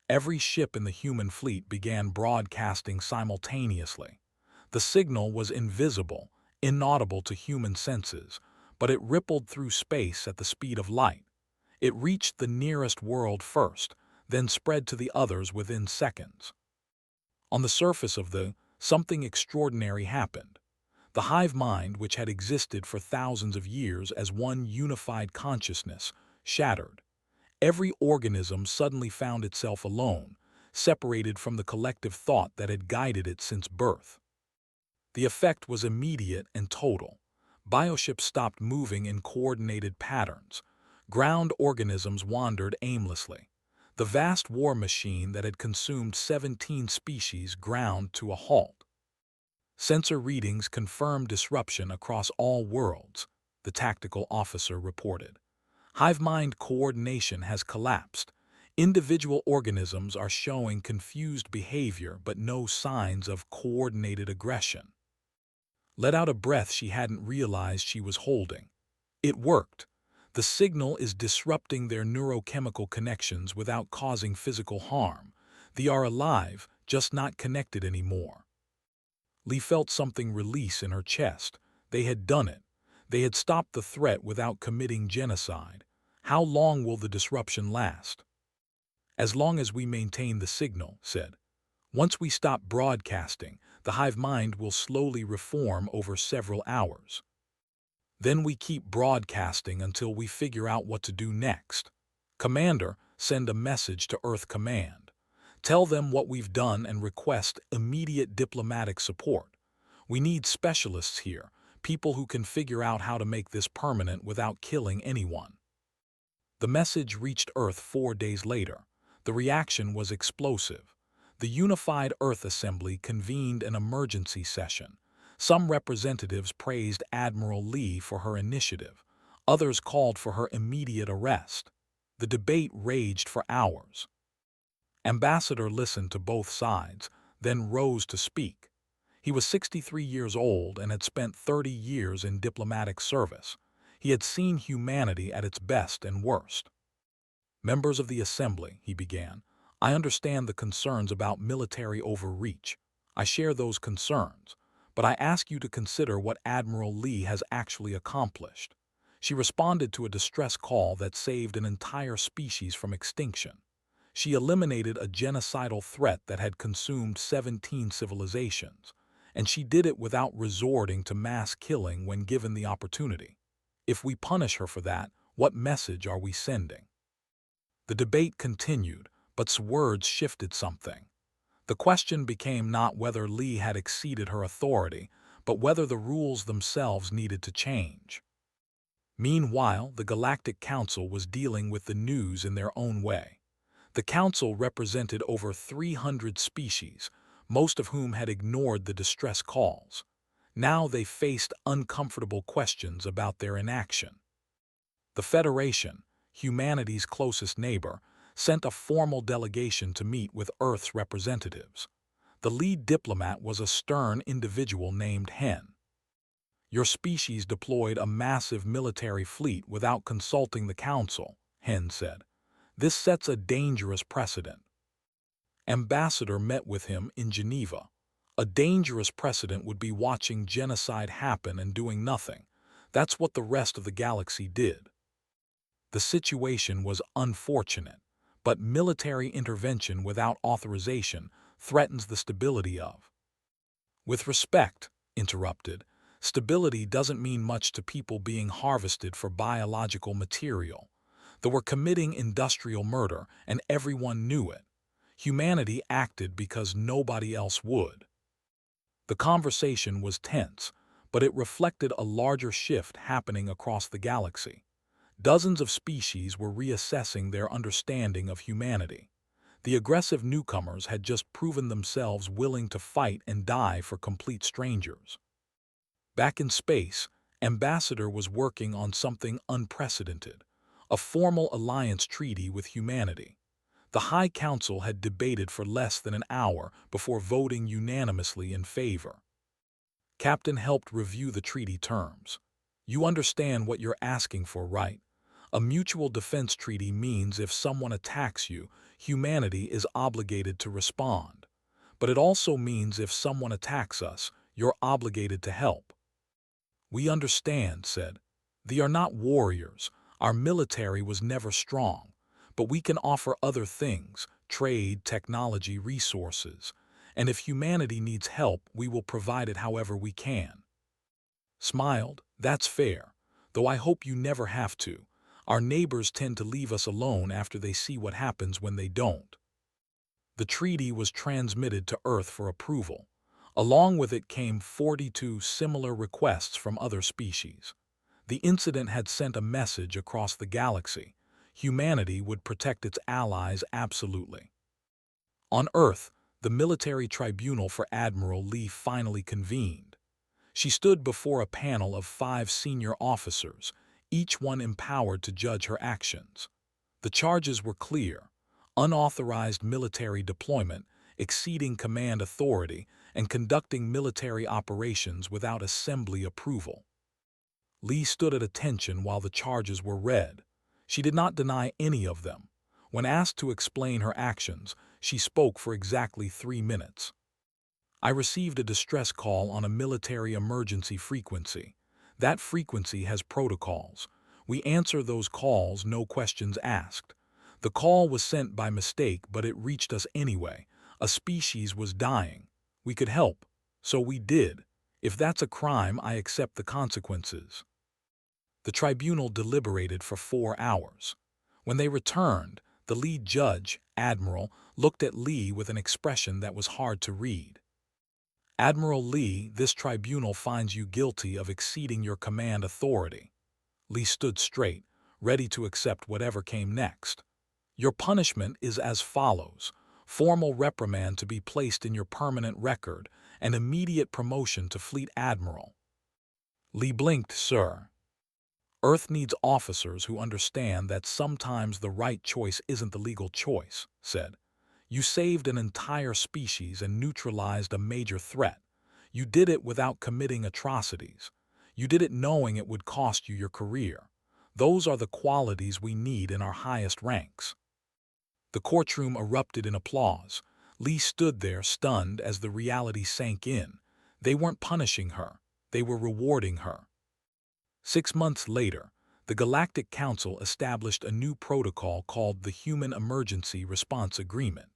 Every ship in the human fleet began broadcasting simultaneously. The signal was invisible, inaudible to human senses, but it rippled through space at the speed of light. It reached the nearest world first, then spread to the others within seconds. On the surface of something extraordinary happened. The hive mind, which had existed for thousands of years as one unified consciousness, shattered. Every organism suddenly found itself alone, separated from the collective thought that had guided it since birth. The effect was immediate and total. Bioships stopped moving in coordinated patterns. Ground organisms wandered aimlessly. The vast war machine that had consumed 17 species ground to a halt. Sensor readings confirmed disruption across all worlds, the tactical officer reported. Hive mind coordination has collapsed. Individual organisms are showing confused behavior but no signs of coordinated aggression. Let out a breath she hadn't realized she was holding. It worked. The signal is disrupting their neurochemical connections without causing physical harm. They are alive, just not connected anymore. Lee felt something release in her chest. They had done it. They had stopped the threat without committing genocide. How long will the disruption last? As long as we maintain the signal, said. Once we stop broadcasting, the hive mind will slowly reform over several hours. Then we keep broadcasting until we figure out what to do next. Commander, send a message to Earth Command. Tell them what we've done and request immediate diplomatic support. We need specialists here, people who can figure out how to make this permanent without killing anyone. The message reached Earth 4 days later. The reaction was explosive. The Unified Earth Assembly convened an emergency session. Some representatives praised Admiral Lee for her initiative. Others called for her immediate arrest. The debate raged for hours. Ambassador listened to both sides, then rose to speak. He was 63 years old and had spent 30 years in diplomatic service. He had seen humanity at its best and worst. Members of the Assembly, he began, I understand the concerns about military overreach. I share those concerns, but I ask you to consider what Admiral Lee has actually accomplished. She responded to a distress call that saved an entire species from extinction. She eliminated a genocidal threat that had consumed 17 civilizations, and she did it without resorting to mass killing when given the opportunity. If we punish her for that, what message are we sending? The debate continued, but words shifted something. The question became not whether Lee had exceeded her authority, but whether the rules themselves needed to change. Meanwhile, the Galactic Council was dealing with the news in their own way. The Council represented over 300 species, most of whom had ignored the distress calls. Now they faced uncomfortable questions about their inaction. The Federation, humanity's closest neighbor, sent a formal delegation to meet with Earth's representatives. The lead diplomat was a stern individual named Hen. Your species deployed a massive military fleet without consulting the Council, Hen said. This sets a dangerous precedent. Ambassador met with him in Geneva. A dangerous precedent would be watching genocide happen and doing nothing. That's what the rest of the galaxy did. The situation was unfortunate, but military intervention without authorization threatens the stability of With respect, interrupted, stability doesn't mean much to people being harvested for biological material. They were committing industrial murder, and everyone knew it. Humanity acted because nobody else would. The conversation was tense, but it reflected a larger shift happening across the galaxy. Dozens of species were reassessing their understanding of humanity. The aggressive newcomers had just proven themselves willing to fight and die for complete strangers. Back in space, Ambassador was working on something unprecedented, a formal alliance treaty with humanity. The High Council had debated for less than an hour before voting unanimously in favor. Captain helped review the treaty terms. You understand what you're asking for, right? A mutual defense treaty means if someone attacks you, humanity is obligated to respond. But it also means if someone attacks us, you're obligated to help. We understand, said. They are not warriors. Our military was never strong. But we can offer other things, trade, technology, resources. And if humanity needs help, we will provide it however we can. Smiled, that's fair, though I hope you never have to. Our neighbors tend to leave us alone after they see what happens when they don't. The treaty was transmitted to Earth for approval. Along with it came 42 similar requests from other species. The incident had sent a message across the galaxy. Humanity would protect its allies absolutely. On Earth, the military tribunal for Admiral Lee finally convened. She stood before a panel of 5 senior officers, each one empowered to judge her actions. The charges were clear: unauthorized military deployment, exceeding command authority, and conducting military operations without assembly approval. Lee stood at attention while the charges were read. She did not deny any of them. When asked to explain her actions, she spoke for exactly 3 minutes. I received a distress call on a military emergency frequency. That frequency has protocols. We answer those calls, no questions asked. The call was sent by mistake, but it reached us anyway. A species was dying. We could help, so we did. If that's a crime, I accept the consequences. The tribunal deliberated for 4 hours. When they returned, the lead judge, Admiral, looked at Lee with an expression that was hard to read. Admiral Lee, this tribunal finds you guilty of exceeding your command authority. Lee stood straight, ready to accept whatever came next. Your punishment is as follows: formal reprimand to be placed in your permanent record, and immediate promotion to Fleet Admiral. Lee blinked, sir. Earth needs officers who understand that sometimes the right choice isn't the legal choice, said. You saved an entire species and neutralized a major threat. You did it without committing atrocities. You did it knowing it would cost you your career. Those are the qualities we need in our highest ranks. The courtroom erupted in applause. Lee stood there stunned as the reality sank in. They weren't punishing her. They were rewarding her. 6 months later, the Galactic Council established a new protocol called the Human Emergency Response Agreement.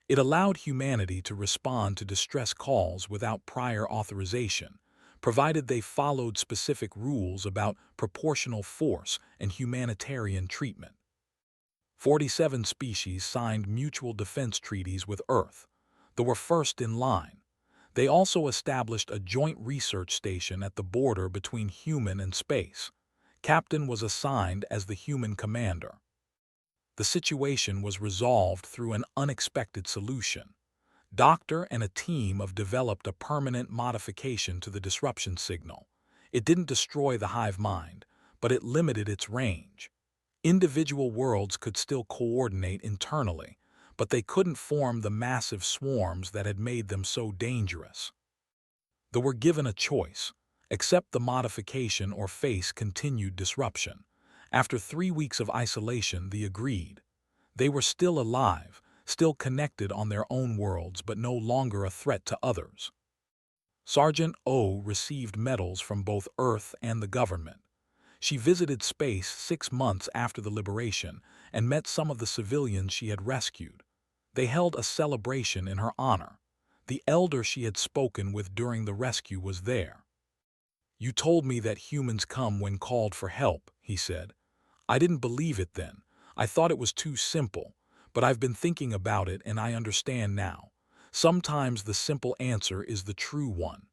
It allowed humanity to respond to distress calls without prior authorization, provided they followed specific rules about proportional force and humanitarian treatment. 47 species signed mutual defense treaties with Earth. They were first in line. They also established a joint research station at the border between human and space. Captain was assigned as the human commander. The situation was resolved through an unexpected solution. Doctor and a team developed a permanent modification to the disruption signal. It didn't destroy the hive mind, but it limited its range. Individual worlds could still coordinate internally, but they couldn't form the massive swarms that had made them so dangerous. They were given a choice: accept the modification or face continued disruption. After 3 weeks of isolation, they agreed. They were still alive, still connected on their own worlds, but no longer a threat to others. Sergeant O received medals from both Earth and the government. She visited space 6 months after the liberation and met some of the civilians she had rescued. They held a celebration in her honor. The elder she had spoken with during the rescue was there. "You told me that humans come when called for help," he said. "I didn't believe it then. I thought it was too simple. But I've been thinking about it and I understand now. Sometimes the simple answer is the true one."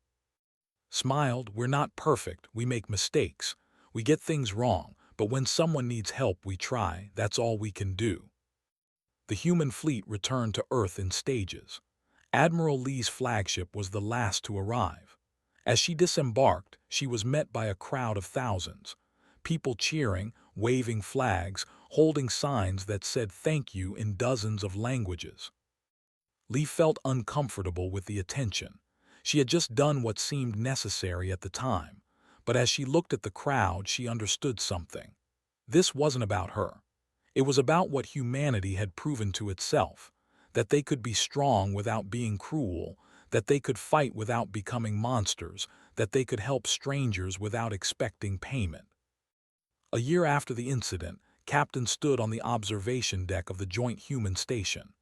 Smiled, "We're not perfect, we make mistakes. We get things wrong, but when someone needs help we try, that's all we can do." The human fleet returned to Earth in stages. Admiral Lee's flagship was the last to arrive. As she disembarked, she was met by a crowd of thousands. People cheering, waving flags, holding signs that said thank you in dozens of languages. Lee felt uncomfortable with the attention. She had just done what seemed necessary at the time, but as she looked at the crowd, she understood something. This wasn't about her. It was about what humanity had proven to itself, that they could be strong without being cruel, that they could fight without becoming monsters, that they could help strangers without expecting payment. A year after the incident, Captain stood on the observation deck of the joint human station.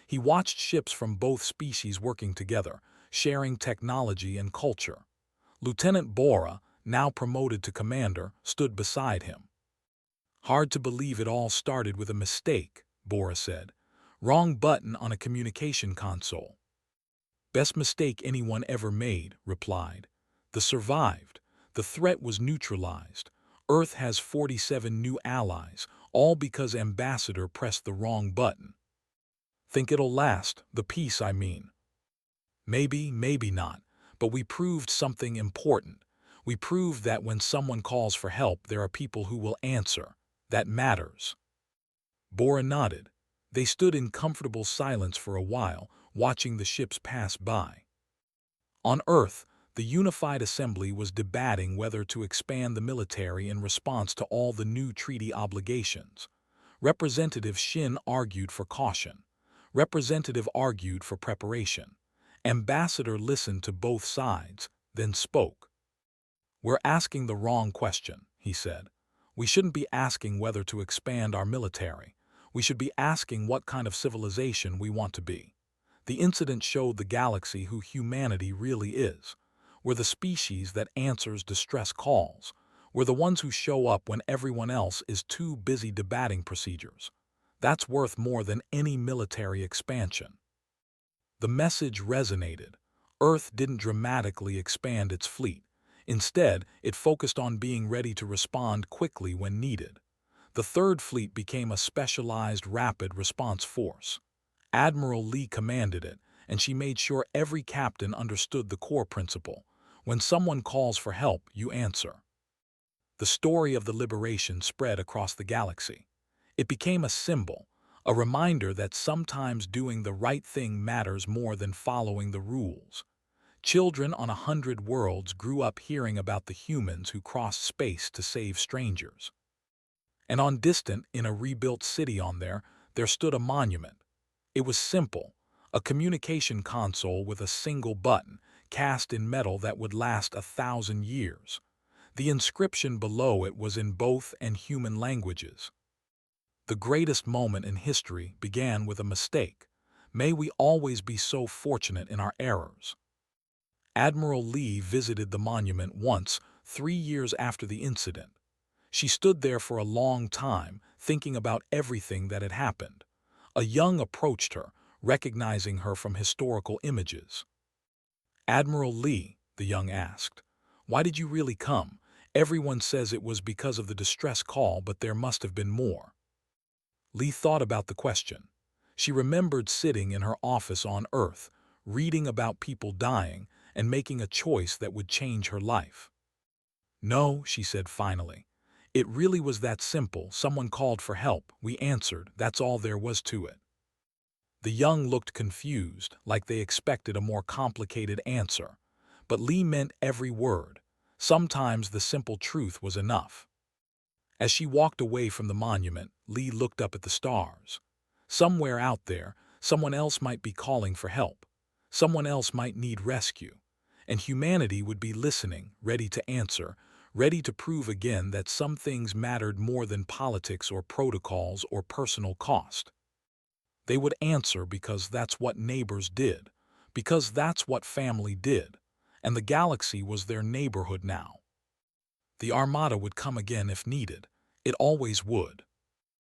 He watched ships from both species working together, sharing technology and culture. Lieutenant Bora, now promoted to commander, stood beside him. "Hard to believe it all started with a mistake," Bora said. "Wrong button on a communication console." "Best mistake anyone ever made," replied. "The survived. The threat was neutralized. Earth has 47 new allies, all because Ambassador pressed the wrong button." "Think it'll last, the peace, I mean?" "Maybe, maybe not, but we proved something important. We proved that when someone calls for help, there are people who will answer. That matters." Bora nodded. They stood in comfortable silence for a while, watching the ships pass by. On Earth, the Unified Assembly was debating whether to expand the military in response to all the new treaty obligations. Representative Shin argued for caution. Representative argued for preparation. Ambassador listened to both sides, then spoke. "We're asking the wrong question," he said. "We shouldn't be asking whether to expand our military. We should be asking what kind of civilization we want to be." The incident showed the galaxy who humanity really is. We're the species that answers distress calls. We're the ones who show up when everyone else is too busy debating procedures. That's worth more than any military expansion. The message resonated. Earth didn't dramatically expand its fleet. Instead, it focused on being ready to respond quickly when needed. The Third Fleet became a specialized rapid response force. Admiral Lee commanded it, and she made sure every captain understood the core principle. When someone calls for help, you answer. The story of the liberation spread across the galaxy. It became a symbol, a reminder that sometimes doing the right thing matters more than following the rules. Children on 100 worlds grew up hearing about the humans who crossed space to save strangers. And on distant, in a rebuilt city there stood a monument. It was simple, a communication console with a single button, cast in metal that would last 1,000 years. The inscription below it was in both and human languages. "The greatest moment in history began with a mistake. May we always be so fortunate in our errors." Admiral Lee visited the monument once, 3 years after the incident. She stood there for a long time, thinking about everything that had happened. A young approached her, recognizing her from historical images. "Admiral Lee," the young asked, "why did you really come? Everyone says it was because of the distress call, but there must have been more." Lee thought about the question. She remembered sitting in her office on Earth, reading about people dying, and making a choice that would change her life. "No," she said finally. "It really was that simple. Someone called for help. We answered. That's all there was to it." The young looked confused, like they expected a more complicated answer. But Lee meant every word. Sometimes the simple truth was enough. As she walked away from the monument, Lee looked up at the stars. Somewhere out there, someone else might be calling for help. Someone else might need rescue. And humanity would be listening, ready to answer, ready to prove again that some things mattered more than politics or protocols or personal cost. They would answer because that's what neighbors did. because that's what family did, and the galaxy was their neighborhood now. The Armada would come again if needed. It always would.